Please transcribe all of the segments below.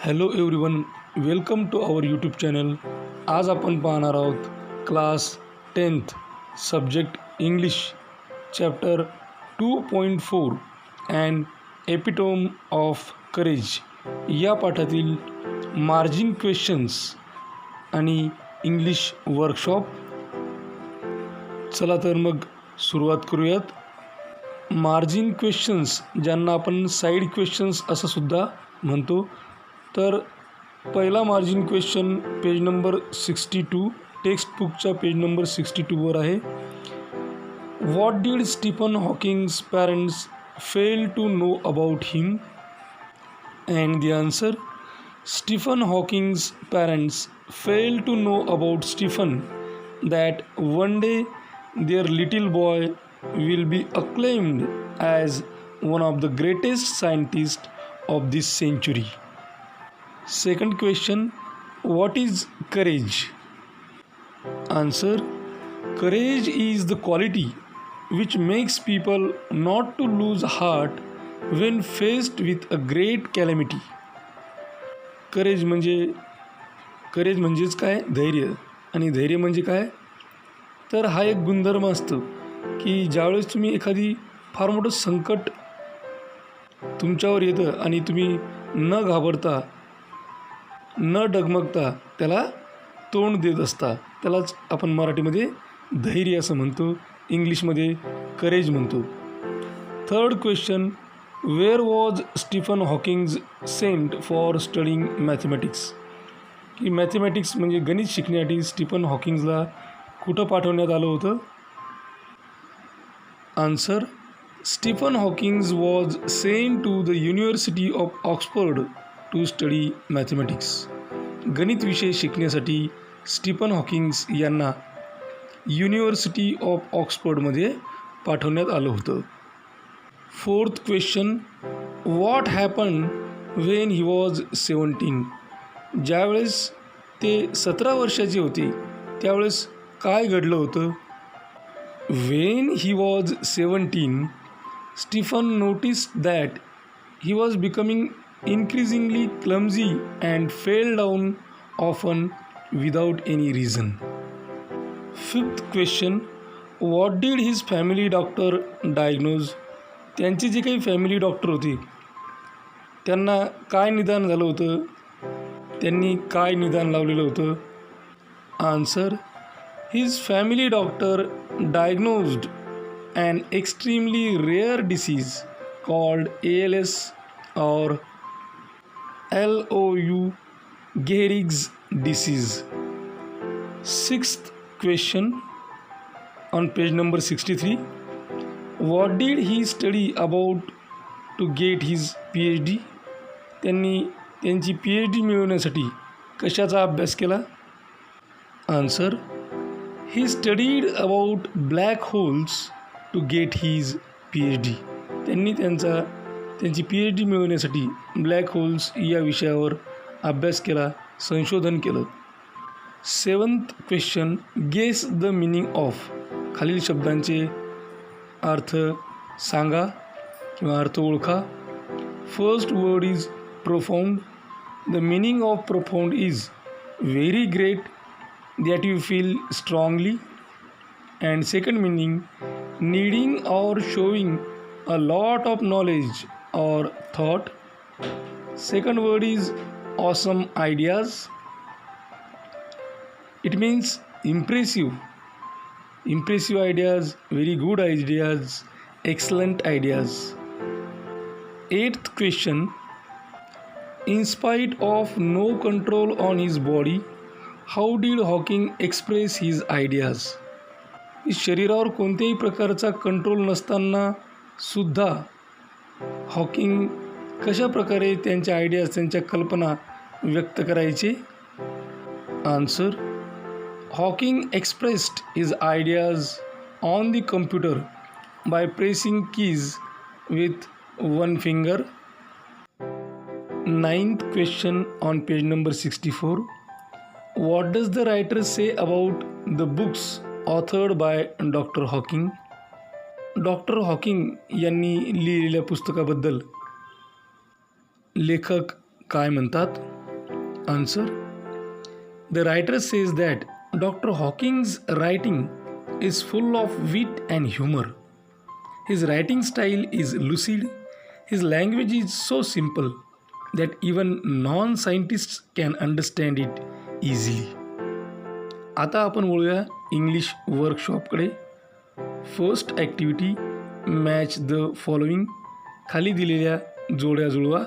Hello everyone, welcome to our YouTube channel. आज आपण पाहणार आहोत class 10th subject English chapter 2.4 and epitome of courage या पाठातील मार्जिन क्वेश्चन्स आणि इंग्लिश वर्कशॉप. चला तर मग सुरुवात करूयात. मार्जिन क्वेश्चन्स ज्यांना आपण साईड क्वेश्चन्स असं सुद्धा म्हणतो. तर पहिला मार्जिन क्वेश्चन पेज नंबर 62 टेक्स्टबुकच्या पेज नंबर 62वर आहे. What did Stephen Hawking's parents fail to know about him? And the answer, Stephen Hawking's parents fail to know about Stephen that one day their little boy will be acclaimed as one of the greatest scientists of this century. Second question, what is courage? Answer, courage is the quality which makes people not to lose heart when faced with a great calamity. Courage म्हणजेच काय? धैर्य. आणि धैर्य म्हणजे काय? तर हा एक गुणधर्म असतो की ज्यावेळेस तुम्ही एखादी फार मोठं संकट तुमच्यावर येतं आणि तुम्ही न घाबरता न डगमगता त्याला तोंड देत असता, त्यालाच आपण मराठीमध्ये धैर्य असं म्हणतो, इंग्लिशमध्ये करेज म्हणतो. Third question, where was Stephen Hawkings sent for studying mathematics? की मॅथमॅटिक्स म्हणजे गणित शिकण्यासाठी स्टीफन हॉकिंग्जला कुठं पाठवण्यात आलं होतं? आन्सर, Stephen Hawkings was sent to the university of Oxford to study mathematics. गणित विषय शिकण्यासाठी स्टीफन हॉकिंग्स यांना युनिव्हर्सिटी ऑफ ऑक्सफर्डमध्ये पाठवण्यात आलं होतं. Fourth question, what happen when he was 17? ज्यावेळेस ते 17 वर्षाचे होते त्यावेळेस काय घडलं होतं? When he was 17, Stephen noticed that he was becoming increasingly clumsy and fell down often without any reason. Fifth question, what did his family doctor diagnose? त्यांचे जे काही फॅमिली डॉक्टर होते त्यांना काय निदान झालं होतं? त्यांनी काय निदान लावलेलं होतं? Answer, his family doctor diagnosed an extremely rare disease called ALS or LOU Gehrig's disease. Sixth question on page number 63, what did he study about to get his PhD? त्यांनी त्यांची PhD मिळवण्यासाठी कशाचा अभ्यास केला? Answer, he studied about black holes to get his PhD. त्यांनी त्यांची PhD मिळवण्यासाठी black holes या विषयावर अभ्यास केला, संशोधन केलं. Seventh question, guess the meaning of. खालील शब्दांचे अर्थ सांगा किंवा अर्थ ओळखा. First word is profound. The meaning of profound is very great that you feel strongly. And second meaning, needing or showing a lot of knowledge or thought. Second word is awesome ideas. It means impressive ideas, very good ideas, excellent ideas. Eighth question, in spite of no control on his body, how did Hawking express his ideas? शरीरावर कोणत्याही प्रकारचा control नसताना सुद्धा Hawking कशा प्रकारे त्यांच्या ideas, त्यांच्या कल्पना व्यक्त करायचे? Answer, Hawking expressed his ideas on the computer by pressing keys with one finger. Ninth question on page number 64, what does the writer say about the books authored by doctor Hawking? Doctor Hawking यांनी लिहिलेल्या पुस्तकाबद्दल लेखक काय म्हणतात? Answer: the writer says that doctor Hawking's writing is full of wit and humor. His writing style is lucid. His language is so simple that even non-scientists can understand it easily. आता आपण वळूया English वर्कशॉपकडे. First activity, match the following. खाली दिलेल्या जोड्या जुळवा.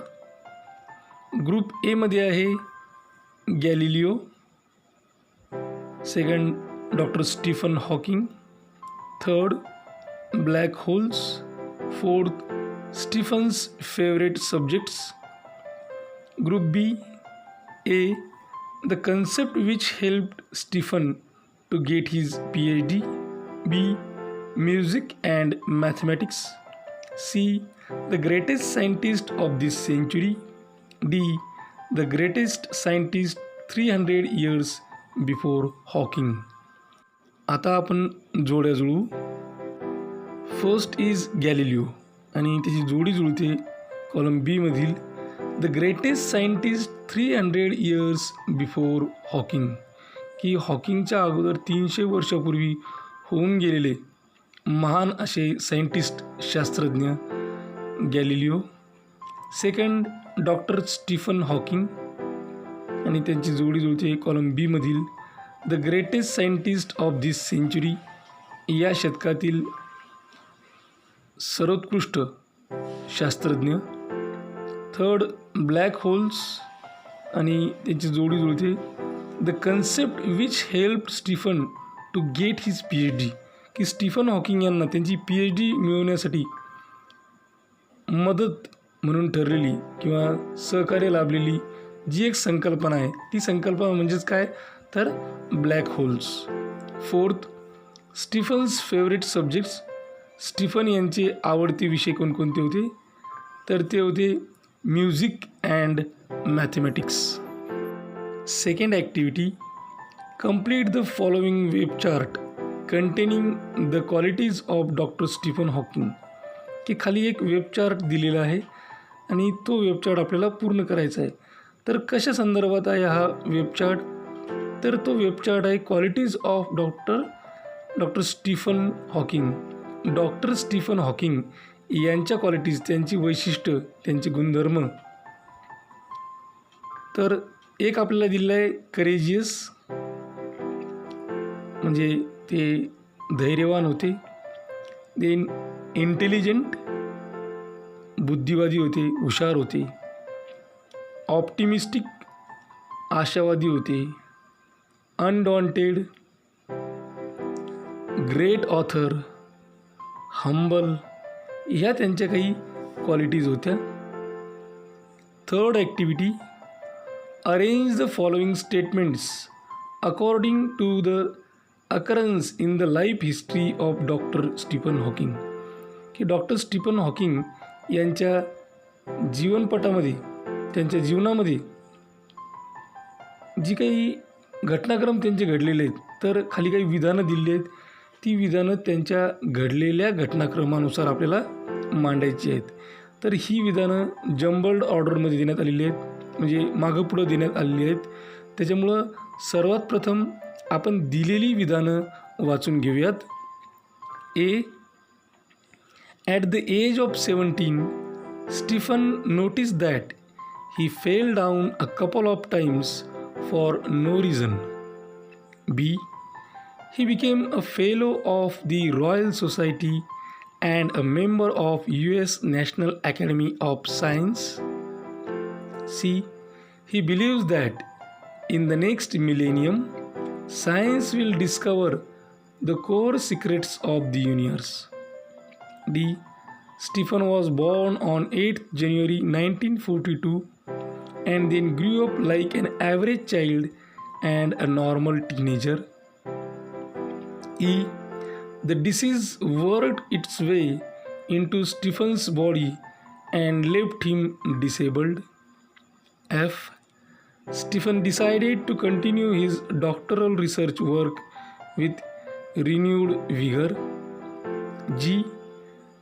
Group A मध्ये आहे Galileo, second doctor Stephen Hawking, third black holes, fourth Stephen's favourite subjects. Group B A the concept which helped Stephen to get his PhD. B. Music and mathematics. C. The greatest scientist of this century. D. The greatest scientist 300 years before Hawking. आता आपण जोड्या जुळू. First is Galileo आणि त्याची जोडी जुळते column B मधील the greatest scientist 300 years before Hawking, की हॉकिंगच्या अगोदर 300 वर्षापूर्वी होऊन गेलेले महान असे सायंटिस्ट शास्त्रज्ञ Galileo. Second doctor Stephen Hawking आणि त्यांची जोडी जुळते कॉलम बी मधील the greatest scientist of this century, या शतकातील सर्वोत्कृष्ट शास्त्रज्ञ. थर्ड ब्लॅक होल्स आणि त्याची जोडी जुळते the concept which help Stephen to get his PhD, की स्टीफन हॉकिंग यांना त्यांची PhD मिळवण्यासाठी मदत म्हणून ठरलेली किंवा सहकार्य लाभलेली जी एक संकल्पना आहे, ती संकल्पना म्हणजेच काय तर black holes. Fourth Stephen's favourite subjects, Stephen यांचे आवडते विषय कोणकोणते होते तर ते होते music and mathematics. Second activity, complete the following web chart containing the qualities of doctor Stephen Hawking, की खाली एक वेब चार्ट दिलेला आहे आणि तो वेब चार्ट आपल्याला पूर्ण करायचा आहे. तर कशा संदर्भात आहे हा वेब चार्ट तर तो वेब चार्ट आहे qualities of doctor Stephen Hawking. Doctor Stephen Hawking यांच्या क्वालिटीज, त्यांची वैशिष्ट्य, त्यांचे गुणधर्म. तर एक आपल्याला दिलेलं आहे करेजियस, म्हणजे ते धैर्यवान होते. देन इंटेलिजंट, बुद्धिवादी होते, हुशार होते. ऑप्टिमिस्टिक, आशावादी होते. अनडॉन्टेड, ग्रेट ऑथर, हंबल, ह्या त्यांच्या काही क्वालिटीज होत्या. Third activity, arrange the following statements according to the occurrence in the life history of doctor Stephen Hawking, की डॉक्टर स्टीफन हॉकिंग यांच्या जीवनपटामध्ये, त्यांच्या जीवनामध्ये जी काही घटनाक्रम त्यांचे घडलेले आहेत तर खाली काही विधानं दिलेली आहेत. ती विधानं त्यांच्या घडलेल्या घटनाक्रमानुसार आपल्याला मांडायची आहेत. तर ही विधानं जम्बल्ड ऑर्डरमध्ये देण्यात आलेली आहेत, म्हणजे मागं पुढं देण्यात आलेली आहेत. त्याच्यामुळं सर्वात प्रथम आपण दिलेली विधानं वाचून घेऊयात. A. At the age of 17, Stephen notice that he fell down a couple of times for no reason. B. He became a fellow of the Royal Society and a member of US National Academy of Science. C. He believes that in the next millennium, science will discover the core secrets of the universe. D. Stephen was born on 8th January 1942 and then grew up like an average child and a normal teenager. E. The disease worked its way into Stephen's body and left him disabled. F. Stephen decided to continue his doctoral research work with renewed vigor. G.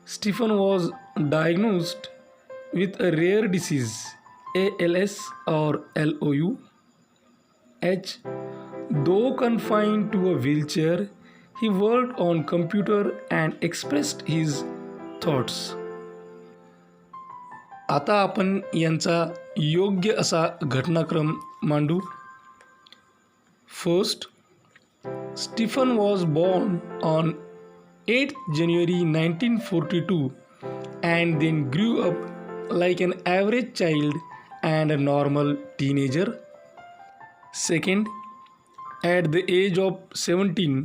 Stephen was diagnosed with a rare disease ALS or LOU. H. Though confined to a wheelchair, he worked on computer and expressed his thoughts. आता आपण यांचा योग्य असा घटनाक्रम मांडू. First, Stephen was born on 8th January 1942 and then grew up like an average child and a normal teenager. Second, at the age of 17,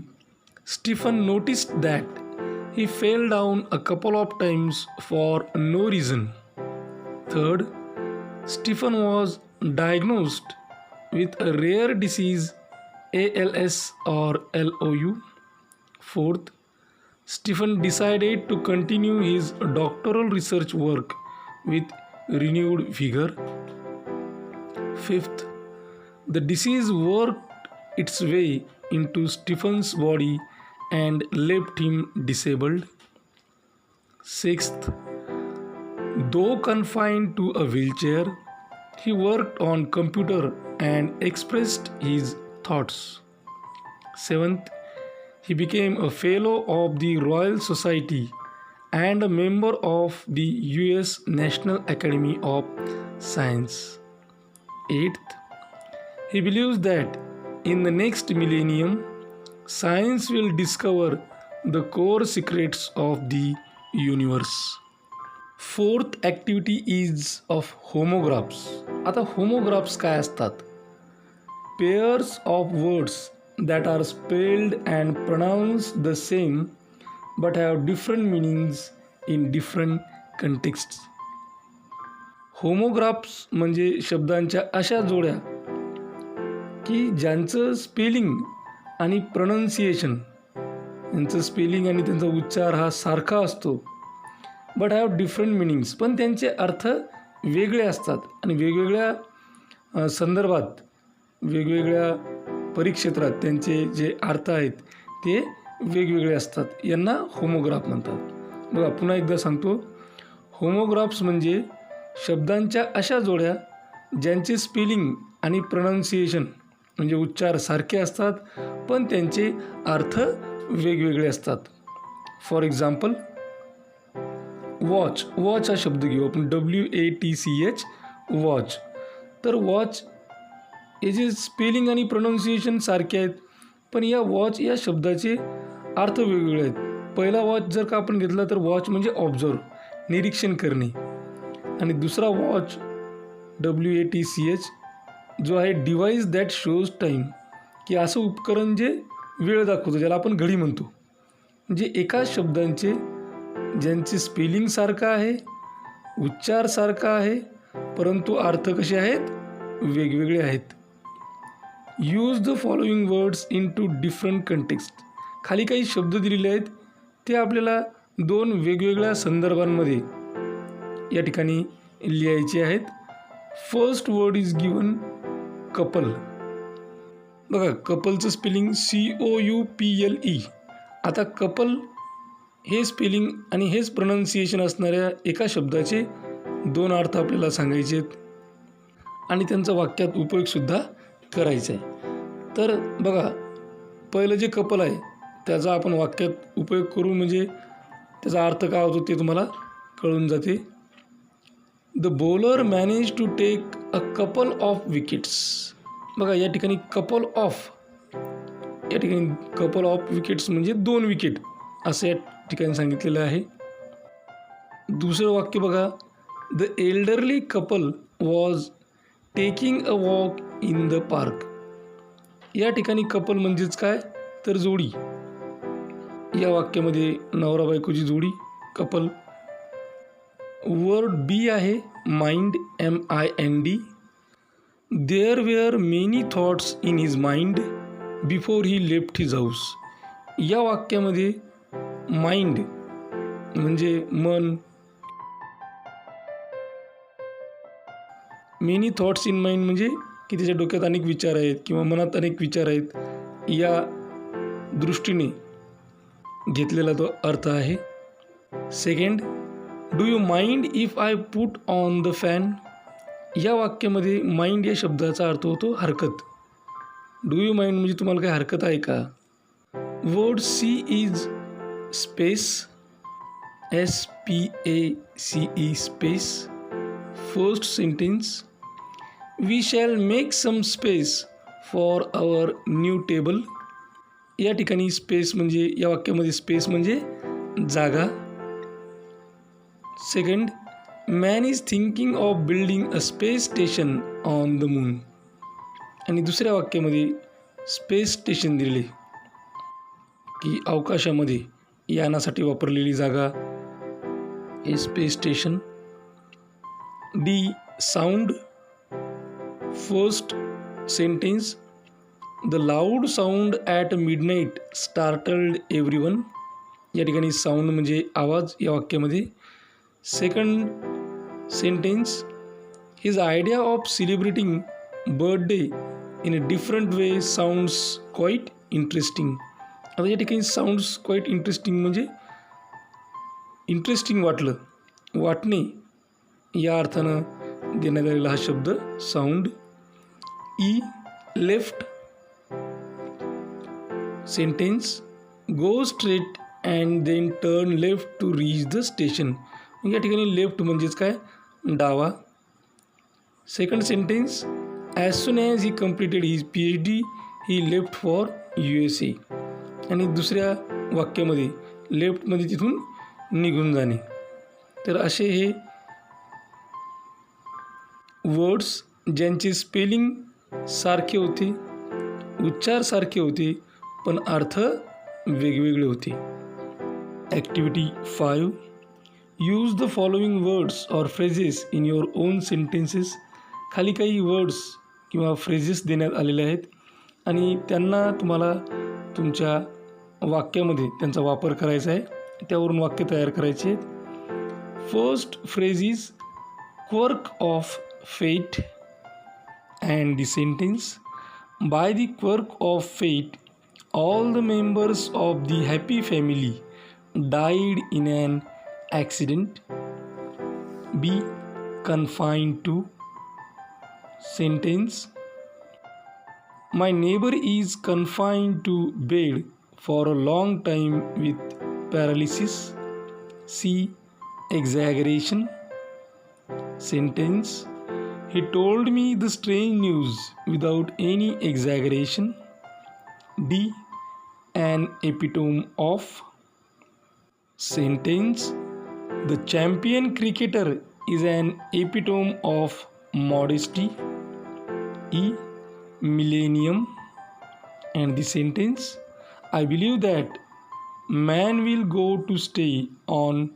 Stephen noticed that he fell down a couple of times for no reason. Third, Stephen was diagnosed with a rare disease, ALS or LOU. Fourth, Stephen decided to continue his doctoral research work with renewed vigor. Fifth, the disease worked its way into Stephen's body and left him disabled. Sixth, though confined to a wheelchair, he worked on computer and expressed his thoughts. Seventh, he became a fellow of the Royal Society and a member of the US National Academy of Science. Eighth, he believes that in the next millennium, science will discover the core secrets of the universe. Fourth activity is of homographs. आता homographs काय असतात? Pairs of words that are spelled and pronounced the same but have different meanings in different contexts. Homographs म्हणजे शब्दांच्या अशा जोड्या की ज्यांचं spelling आणि प्रोनाऊन्सिएशन, त्यांचं स्पेलिंग आणि त्यांचा उच्चार हा सारखा असतो बट हॅव डिफरंट मिनिंग्स, पण त्यांचे अर्थ वेगळे असतात आणि वेगवेगळ्या संदर्भात, वेगवेगळ्या परिक्षेत्रात त्यांचे जे अर्थ आहेत ते वेगवेगळे असतात. यांना होमोग्राफ म्हणतात. बघा पुन्हा एकदा सांगतो, होमोग्राफ्स म्हणजे शब्दांच्या अशा जोड्या ज्यांचे स्पेलिंग आणि प्रोनाऊन्सिएशन म्हणजे उच्चार सारखे असतात पण त्यांचे अर्थ वेगवेगळे असतात. For example watch. वॉच हा शब्द घेऊ आपण, WATCH, वॉच. तर वॉच याचे स्पेलिंग आणि प्रोनाऊन्सिएशन सारखे आहेत पण या वॉच या शब्दाचे अर्थ वेगवेगळे आहेत. पहिला वॉच जर का आपण घेतला तर वॉच म्हणजे ऑब्झर्व, निरीक्षण करणे, आणि दुसरा वॉच WATCH जो आहे डिव्हाइस दॅट शोज टाईम, की असं उपकरण जे वेळ दाखवतं, ज्याला आपण घडी म्हणतो. म्हणजे एकाच शब्दांचे ज्यांचे स्पेलिंग सारखं आहे, उच्चार सारखा आहे, परंतु अर्थ कसे आहेत, वेगवेगळे आहेत. Use the following words in two different context. खाली काही शब्द दिलेले आहेत ते आपल्याला दोन वेगवेगळ्या संदर्भांमध्ये या ठिकाणी लिहायचे आहेत. First word is given couple. बघा कपलचं स्पेलिंग COUPLE. आता कपल हे स्पेलिंग आणि हेच प्रोनाऊन्सिएशन असणाऱ्या एका शब्दाचे दोन अर्थ आपल्याला सांगायचे आहेत आणि त्यांचा वाक्यात उपयोगसुद्धा करायचा आहे. तर बघा पहिलं जे कपल आहे त्याचा आपण वाक्यात उपयोग करू म्हणजे त्याचा अर्थ काय होतो ते तुम्हाला कळून जाते. The bowler manage to take a couple of wickets. बघा या ठिकाणी कपल ऑफ, या ठिकाणी कपल ऑफ विकेट्स म्हणजे 2 विकेट असं या ठिकाणी सांगितलेलं आहे. दुसरं वाक्य बघा, the elderly couple was taking a walk in the park. या ठिकाणी कपल म्हणजेच काय तर जोडी. या वाक्यामध्ये नवरा बायकोची जोडी कपल. वर्ड बी आहे mind, MIND. There were many thoughts in his mind before he left his house. या वाक्यामध्ये माइंड म्हणजे मन, मेनी थॉट्स इन माइंड म्हणजे की त्याच्या डोक्यात अनेक विचार आहेत किंवा मनात अनेक विचार आहेत, या दृष्टीने घेतलेला तो अर्थ आहे. Second, do you mind if I put on the fan. या वाक्यामध्ये माइंड या शब्दाचा अर्थ होतो हरकत. डू यू माइंड म्हणजे तुम्हाला काही हरकत आहे का? Word C is space, SPACE space. First sentence, we shall make some space for our new table. या ठिकाणी स्पेस म्हणजे या वाक्यामध्ये स्पेस म्हणजे जागा. Second, man is thinking of building a space station on the moon. आणि दुसऱ्या वाक्यामध्ये स्पेस स्टेशन दिले की अवकाशामध्ये यानासाठी वापरलेली जागा हे space station. D, sound. First sentence, the loud sound at midnight startled everyone. या ठिकाणी साऊंड म्हणजे आवाज या वाक्यामध्ये. Second sentence, his idea of celebrating birthday in a different way sounds quite interesting. आता या ठिकाणी साऊंड्स क्वाईट इंटरेस्टिंग म्हणजे इंटरेस्टिंग वाटलं, वाटणे या अर्थानं देण्यात आलेला हा शब्द sound. E, left. Sentence, go straight and then turn left to reach the station. या ठिकाणी लेफ्ट म्हणजेच काय, डावा. Second sentence, as soon as he completed his PhD he left for USA. आणि दुसऱ्या वाक्यामध्ये लेफ्टमध्ये तिथून निघून जाणे. तर असे हे वर्ड्स ज्यांचे स्पेलिंग सारखे होते, उच्चार सारखे होते, पण अर्थ वेगवेगळे होते. Activity 5, use the following words or phrases in your on sentences. खाली काही वर्ड्स किंवा फ्रेजेस देण्यात आलेले आहेत आणि त्यांना तुम्हाला तुमच्या वाक्यामध्ये त्यांचा वापर करायचा आहे. त्यावरून वाक्य तयार करायचे आहेत. First phrase is quirk of fate and the sentence, by the quirk of fate all the members of the happy family died in an accident. B, confined to. Sentence, my neighbor is confined to bed for a long time with paralysis. C, exaggeration. Sentence, he told me the strange news without any exaggeration. D, an epitome of. Sentence, the champion cricketer is an epitome of modesty. E, millennium. And the sentence, I believe that man will go to stay on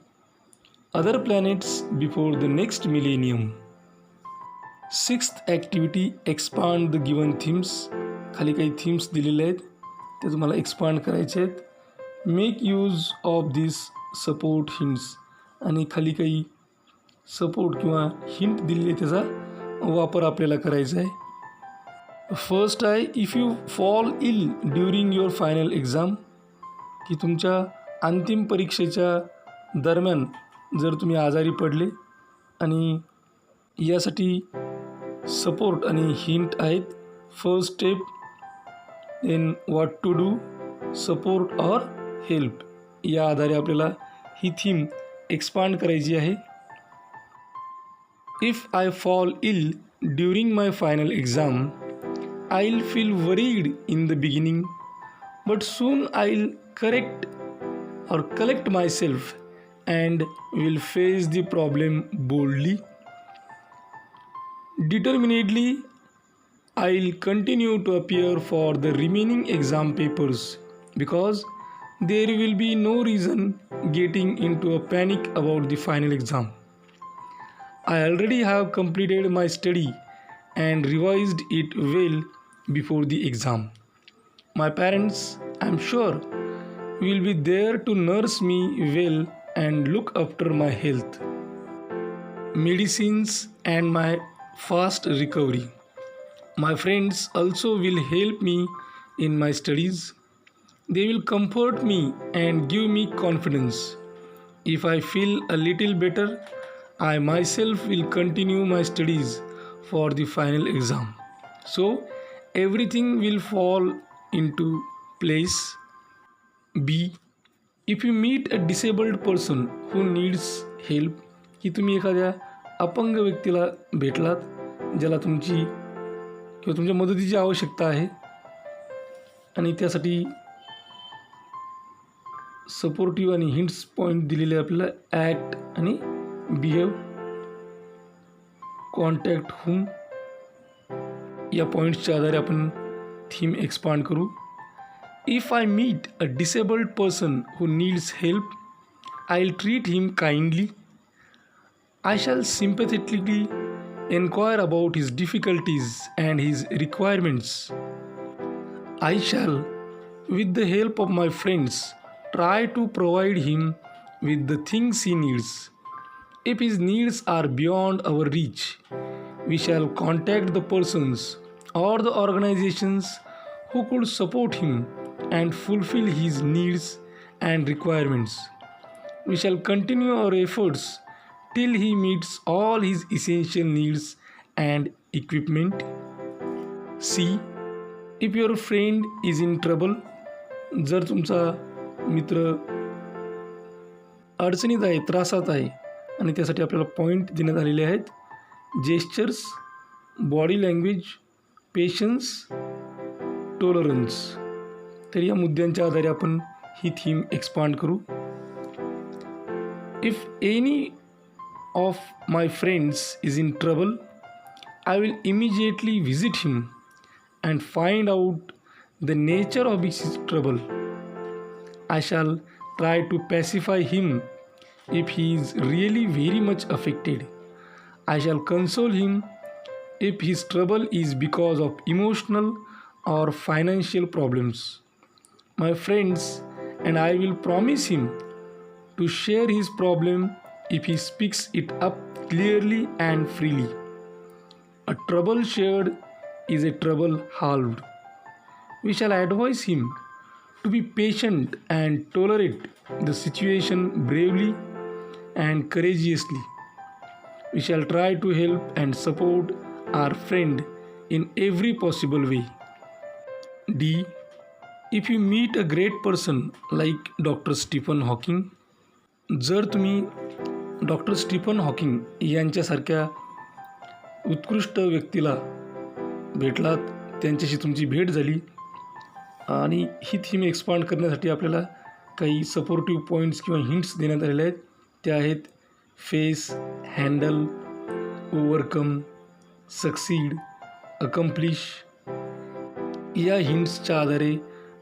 other planets before the next millennium. Sixth activity, expand the given themes. खाली काही themes दिलेले आहेत, ते तुम्हाला expand करायचे आहेत. Make use of this support hints. आणि खाली काही सपोर्ट किंवा हिंट दिलेले त्याचा वापर आपल्याला करायचा आहे. फर्स्ट आहे, if you fall ill during your final exam. की तुमच्या अंतिम परीक्षेच्या दरम्यान जर तुम्ही आजारी पडले आणि यासाठी सपोर्ट आणि हिंट आहेत. First step, then what to do, support or help. या आधारे आपल्याला ही थीम एक्सपांड करायची आहे. If I fall ill during my final exam, I will feel worried in the beginning, but soon I will collect myself and will face the problem boldly. Determinedly, I'll continue to appear for the remaining exam papers because there will be no reason getting into a panic about the final exam. I already have completed my study and revised it well before the exam. My parents, I'm sure, will be there to nurse me well and look after my health, medicines, and my fast recovery. My friends also will help me in my studies. They will comfort me and give me confidence. If I feel a little better, I myself will continue my studies for the final exam. So everything will fall into place. B. If you meet a disabled person who needs help, की तुम्ही एखाद्या अपंग व्यक्तीला भेटलात ज्याला तुमची किंवा तुमच्या मदतीची आवश्यकता आहे आणि त्यासाठी सपोर्टिव्ह आणि हिंट्स पॉईंट दिलेले आपल्याला ॲक्ट आणि बिहेव, कॉन्टॅक्ट हुम या पॉईंट्सच्या आधारे आपण थीम एक्सपांड करू. If I meet a disabled person who needs help, I will treat him kindly. I shall sympathetically inquire about his difficulties and his requirements. I shall, with the help of my friends, try to provide him with the things he needs. If his needs are beyond our reach, we shall contact the persons or the organizations who could support him and fulfill his needs and requirements. We shall continue our efforts till he meets all his essential needs and equipment. C. If your friend is in trouble, जर तुमचा मित्र अडचणीत आहे, त्रासात आहे आणि त्यासाठी आपल्याला पॉईंट देण्यात आलेले आहेत. Gestures, body language, patience, tolerance. तर या मुद्द्यांच्या आधारे आपण ही थीम एक्सपांड करू. If any of my friends is in trouble, I will immediately visit him and find out the nature of his trouble. I shall try to pacify him if he is really very much affected. I shall console him if his trouble is because of emotional or financial problems. My friends and I will promise him to share his problem if he speaks it up clearly and freely. A trouble shared is a trouble halved. We shall advise him to be patient and tolerate the situation bravely and courageously. We shall try to help and support our friend in every possible way. D. If you meet a great person like Dr. Stephen Hawking, जर तुम्ही doctor Stephen Hawking यांच्यासारख्या उत्कृष्ट व्यक्तीला भेटलात, त्यांच्याशी तुमची भेट झाली आणि ही थीम एक्सपांड करण्यासाठी आपल्याला काही सपोर्टिव्ह पॉईंट्स किंवा हिंट्स देण्यात आलेले आहेत. ते आहेत face, handle, overcome, succeed, accomplish. या हिंट्सच्या आधारे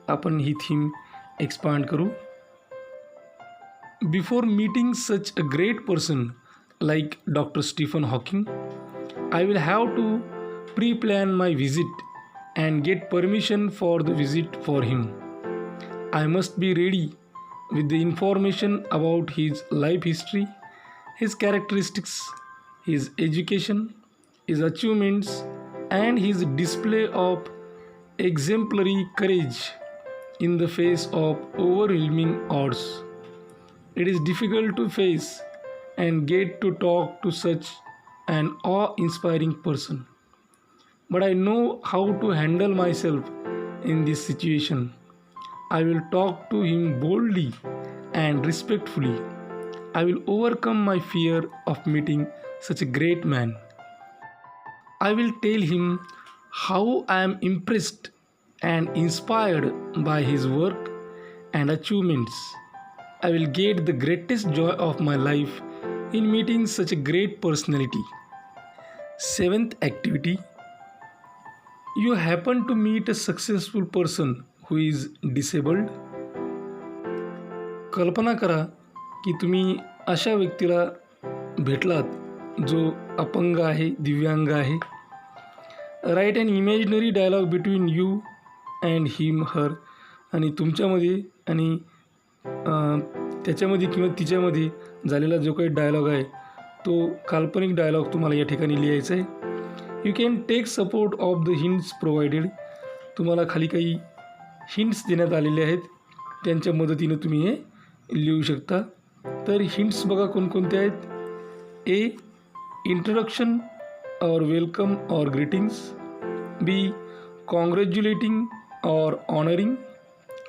आपण ही थीम एक्सपांड करू. Before meeting such a great person like Dr. Stephen Hawking, I will have to pre-plan my visit and get permission for the visit for him. I must be ready with the information about his life history, his characteristics, his education, his achievements, and his display of exemplary courage in the face of overwhelming odds. It is difficult to face and get to talk to such an awe-inspiring person. But I know how to handle myself in this situation. I will talk to him boldly and respectfully. I will overcome my fear of meeting such a great man. I will tell him how I am impressed and inspired by his work and achievements. I will get the greatest joy of my life in meeting such a great personality. 7th activity. You happen to meet a successful person who is disabled. कल्पना करा की तुम्ही अशा व्यक्तीला भेटलात जो अपंग आहे, दिव्यांग आहे. Write an imaginary dialogue between you and him her. आणि तुमच्यामध्ये आणि त्याच्यामध्ये किंवा तिच्यामध्ये झालेला जो काही डायलॉग आहे तो काल्पनिक डायलॉग तुम्हाला या ठिकाणी लिहायचा आहे. You can take support of the hints provided. तुम्हाला खाली काही हिंट्स देण्यात आलेले आहेत, त्यांच्या मदतीनं तुम्ही हे लिहू शकता. तर हिंट्स बघा कोणकोणते आहेत. A. Introduction or welcome or greetings. B. Congratulating or honoring.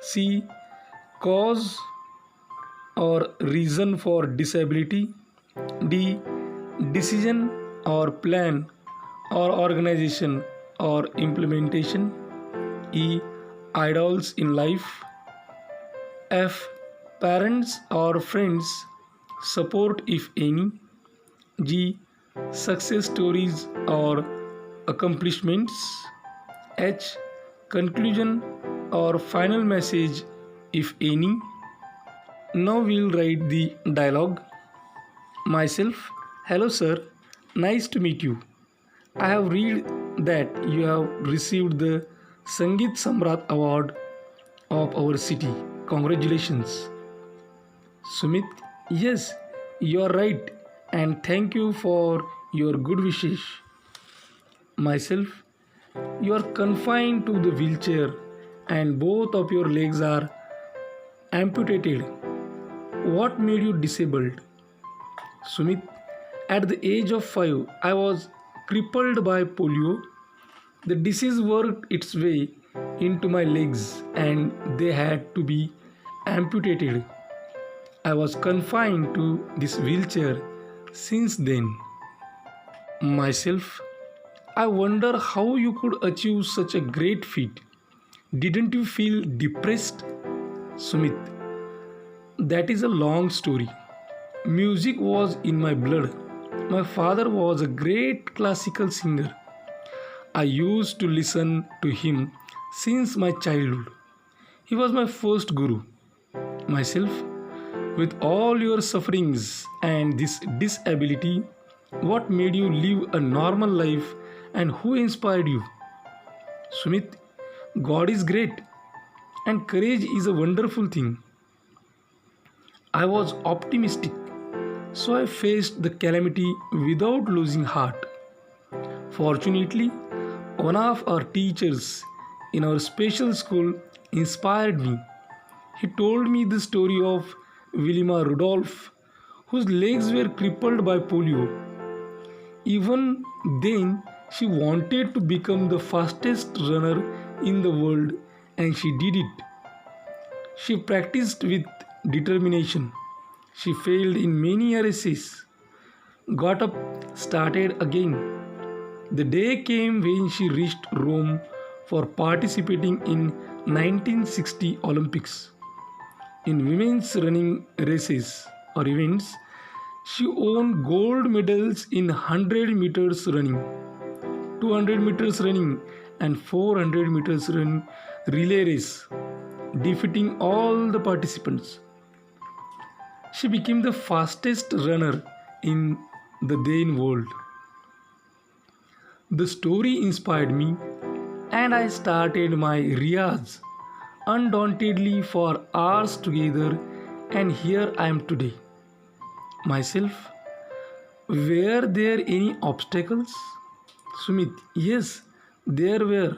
C. Cause or reason for disability. D. Decision or plan or organization or implementation. E. Idols in life. F. Parents or friends support if any. G. Success stories or accomplishments. H. Conclusion or final message if any. Now we'll write the dialogue. Myself. Hello sir, nice to meet you. I have read that you have received the Sangeet Samrat Award of our city. Congratulations. Sumit. Yes, you are right, and thank you for your good wishes. Myself. You are confined to the wheelchair and both of your legs are amputated. What made you disabled? Sumit. At the age of 5, I was crippled by polio. The disease worked its way into my legs and they had to be amputated. I was confined to this wheelchair since then. Myself. I wonder how you could achieve such a great feat. Didn't you feel depressed? Sumit. That is a long story. Music was in my blood. My father was a great classical singer. I used to listen to him since my childhood. He was my first guru. Myself. With all your sufferings and this disability, what made you live a normal life and who inspired you? Sumit. God is great and courage is a wonderful thing. I was optimistic, so I faced the calamity without losing heart. Fortunately, one of our teachers in our special school inspired me. He told me the story of Wilma Rudolph, whose legs were crippled by polio. Even then, she wanted to become the fastest runner in the world, and she did it. She practiced with determination. She failed in many races, got up, started again. The day came when she reached Rome for participating in 1960 Olympics. In women's running races or events, she won gold medals in 100 meters running, 200 meters running, and 400 meters run relay race, defeating all the participants. She became the fastest runner in the then world. The story inspired me, and I started my riyaz undauntedly for hours together, and here I am today. Myself. Were there any obstacles? Sumit. Yes, there were.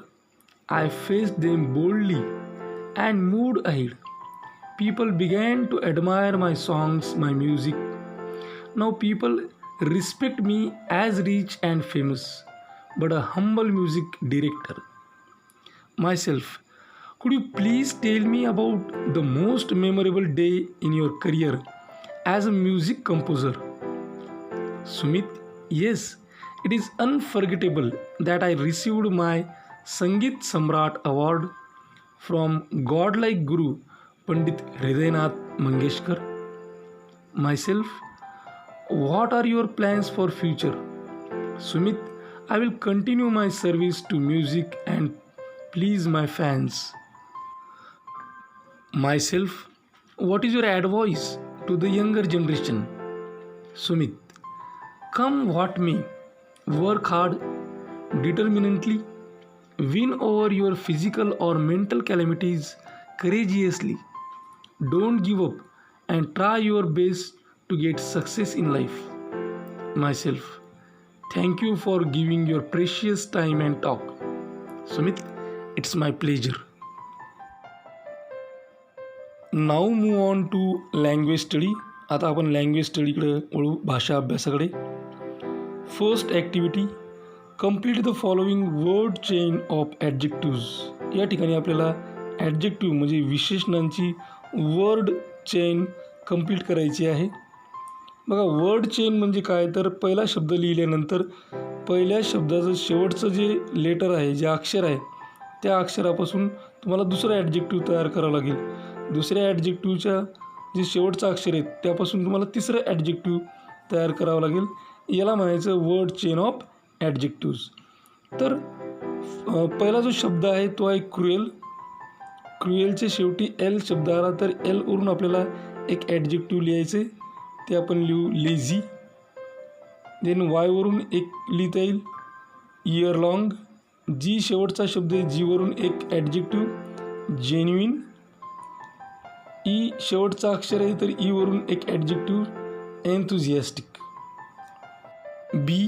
I faced them boldly and moved ahead. People began to admire my songs, my music. Now people respect me as rich and famous, but a humble music director. Myself. Could you please tell me about the most memorable day in your career as a music composer? Sumit. Yes, it is unforgettable that I received my Sangeet Samrat Award from godlike Guru Pandit Hridaynath Mangeshkar. Myself. What are your plans for future? Sumit. I will continue my service to music and please my fans. Myself. What is your advice to the younger generation? Sumit. Come what may, work hard, determinedly, win over your physical or mental calamities courageously. Don't give up and try your best to get success in life. Myself. Thank you for giving your precious time and talk. Sumit, it's my pleasure. Now move on to language study. आता आपण language स्टडीकडे वळू, भाषा अभ्यासाकडे. First activity. Complete the following word chain of adjectives. या ठिकाणी आपल्याला adjective म्हणजे विशेषणांची वर्ड चेन कंप्लीट करायची आहे. बघा, वर्ड चेन म्हणजे काय, तर पहिला शब्द लिहिल्यानंतर पहिल्या शब्दाचं शेवटचं जे लेटर आहे, जे अक्षर आहे, त्या अक्षरापासून तुम्हाला दुसरा ॲडजेक्टिव्ह तयार करावं लागेल. दुसऱ्या ॲडजेक्टिव्हच्या जे शेवटचं अक्षर आहे त्यापासून तुम्हाला तिसरं ॲडजेक्टिव्ह तयार करावं लागेल. याला म्हणायचं वर्ड चेन ऑफ ॲडजेक्टिव्ज. तर पहिला जो शब्द आहे तो आहे क्रुएल. क्रुएलच्या शेवटी एल शब्द आला तर एलवरून आपल्याला एक ॲडजेक्टिव्ह लिहायचे, ते आपण लिहू लेझी. देन वायवरून एक लिहिता येईल इयर लॉंग. जी शेवटचा शब्द आहे, जीवरून एक ॲडजेक्टिव्ह जेन्युइन. ई शेवटचा अक्षर आहे तर ईवरून एक adjective enthusiastic. B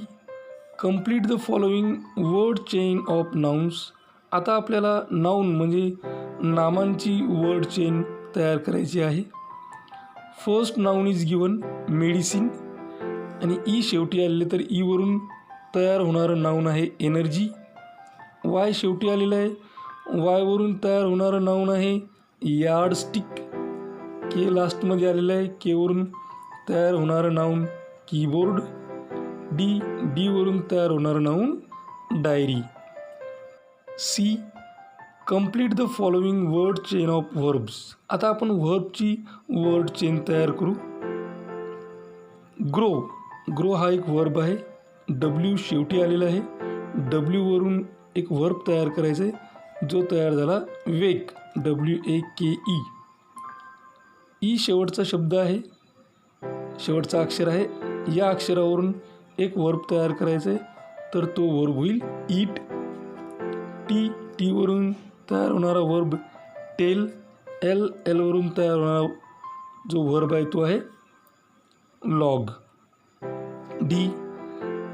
complete the following word chain of nouns. आता आपल्याला नाउन म्हणजे नामांची वर्ड चेन तयार करायची आहे. First noun is given medicine आणि ई शेवटी आलेले तर ईवरून तयार होणारं नाउन आहे एनर्जी. वाय शेवटी आलेलं आहे, वायवरून तयार होणारं नाउन आहे यार्डस्टिक. के लास्टमध्ये आलेलं आहे, केवरून तयार होणारं नाउन कीबोर्ड. डीवरून तयार होणारं noun diary. C complete the following word chain of verbs. आता आपण व्हर्बची वर्ड चेन तयार करू. ग्रो हा एक वर्ब आहे, डब्ल्यू शेवटी आलेला आहे. डब्ल्यूवरून एक वर्ब तयार करायचा आहे जो तयार झाला वेक, WAKE. ई शेवटचा शब्द आहे, शेवटचा अक्षर आहे. या अक्षरावरून एक वर्ब तयार करायचा आहे तर तो वर्ब होईल ईट. टीवरून तयार होणारा वर्ब टेल. एलवरून तयार होणारा जो वर्ब आहे तो आहे log. D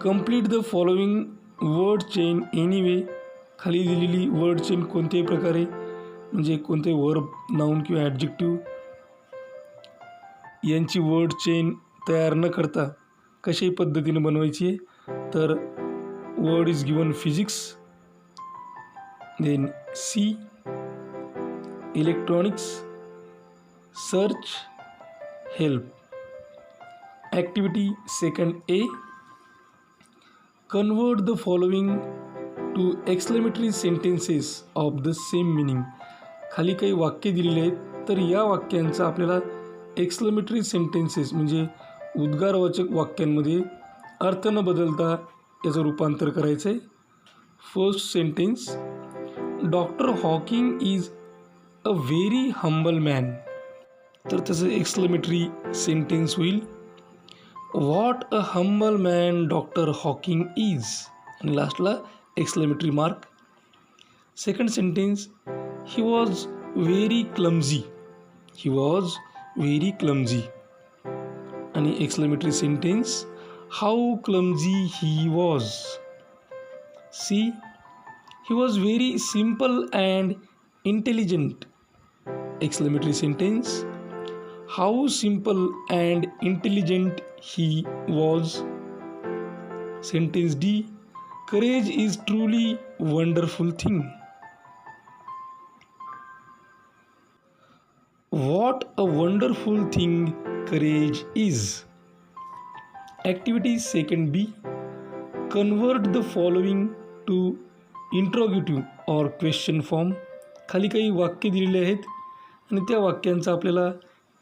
complete the following word chain anyway. खाली दिलेली वर्ड चेन कोणत्याही प्रकारे म्हणजे कोणते वर्ब, नाउन किंवा ॲडजेक्टिव्ह यांची वर्ड चेन तयार न करता कशाही पद्धतीने बनवायची आहे. तर word is given physics. Then C electronics, search, help. Activity second A convert the following to exclamatory sentences of the same meaning. खाली काही वाक्य दिलेले आहेत तर या वाक्यांचा आपल्याला एक्सक्लेमेटरी सेंटेन्सेस म्हणजे उद्गारवाचक वाक्यांमध्ये अर्थ न बदलता याचं रूपांतर करायचं आहे. First sentence, doctor Hawking is a very humble man. तर त्याचं एक्सक्लेमेटरी सेंटेन्स होईल what a humble man doctor Hawking is, आणि लास्टला exclamatory mark. Second sentence, he was very clumsy. He was very clumsy आणि exclamatory sentence how clumsy he was. C he was very simple and intelligent. Exclamatory sentence how simple and intelligent he was. Sentence D courage is truly wonderful thing. What a wonderful thing courage is. Activity second B, convert the following to interrogative or question form. खाली काही वाक्य दिलेले आहेत आणि त्या वाक्यांचा आपल्याला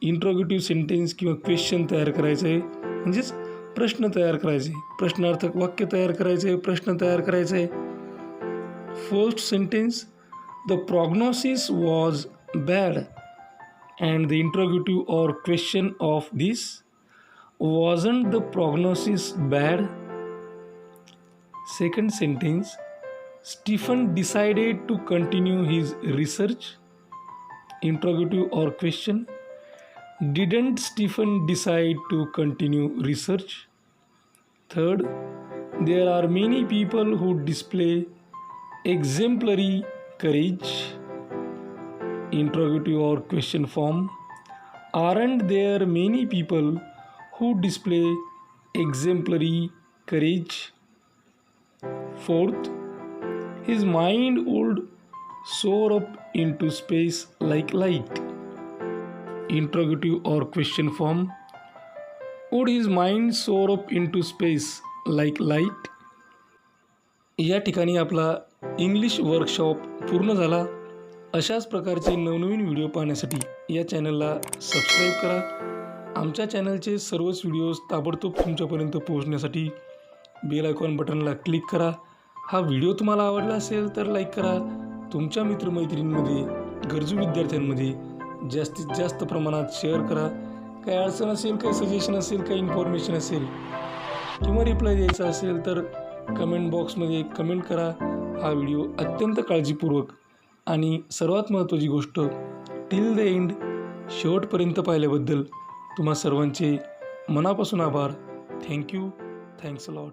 interrogative sentence किंवा क्वेश्चन तयार करायचं आहे, म्हणजेच प्रश्न तयार करायचे आहे, प्रश्नार्थक वाक्य तयार करायचं आहे, प्रश्न तयार करायचा आहे. First sentence, the prognosis was bad and the interrogative or question of this, wasn't the prognosis bad? Second sentence, Stephen decided to continue his research. Interrogative or question, didn't Stephen decide to continue research? Third, there are many people who display exemplary courage. Interrogative or question form, aren't there many people who display exemplary courage? Fourth, his mind would soar up into space like light. Interrogative or question form. Would his mind soar up into space like light? या ठिकाणी आपला English workshop पूर्ण झाला. अशाच प्रकारचे नवनवीन video पाहण्यासाठी या चॅनलला सबस्क्राईब करा. आमच्या चॅनलचे सर्वच व्हिडिओज ताबडतोब तुमच्यापर्यंत पोहोचण्यासाठी बेल आयकॉन बटनला क्लिक करा. हा व्हिडिओ तुम्हाला आवडला असेल तर लाईक करा. तुमच्या मित्रमैत्रिणींमध्ये गरजू विद्यार्थ्यांमध्ये जास्तीत जास्त प्रमाणात शेअर करा. काही अडचण असेल, काही सजेशन असेल, काही इन्फॉर्मेशन असेल किंवा रिप्लाय द्यायचा असेल तर कमेंट बॉक्समध्ये कमेंट करा. हा व्हिडिओ अत्यंत काळजीपूर्वक आणि सर्वात महत्त्वाची गोष्ट टिल द एंड शेवटपर्यंत पाहिल्याबद्दल तुम्हा सर्वांचे मनापासून आभार. थँक्यू. Thanks a lot.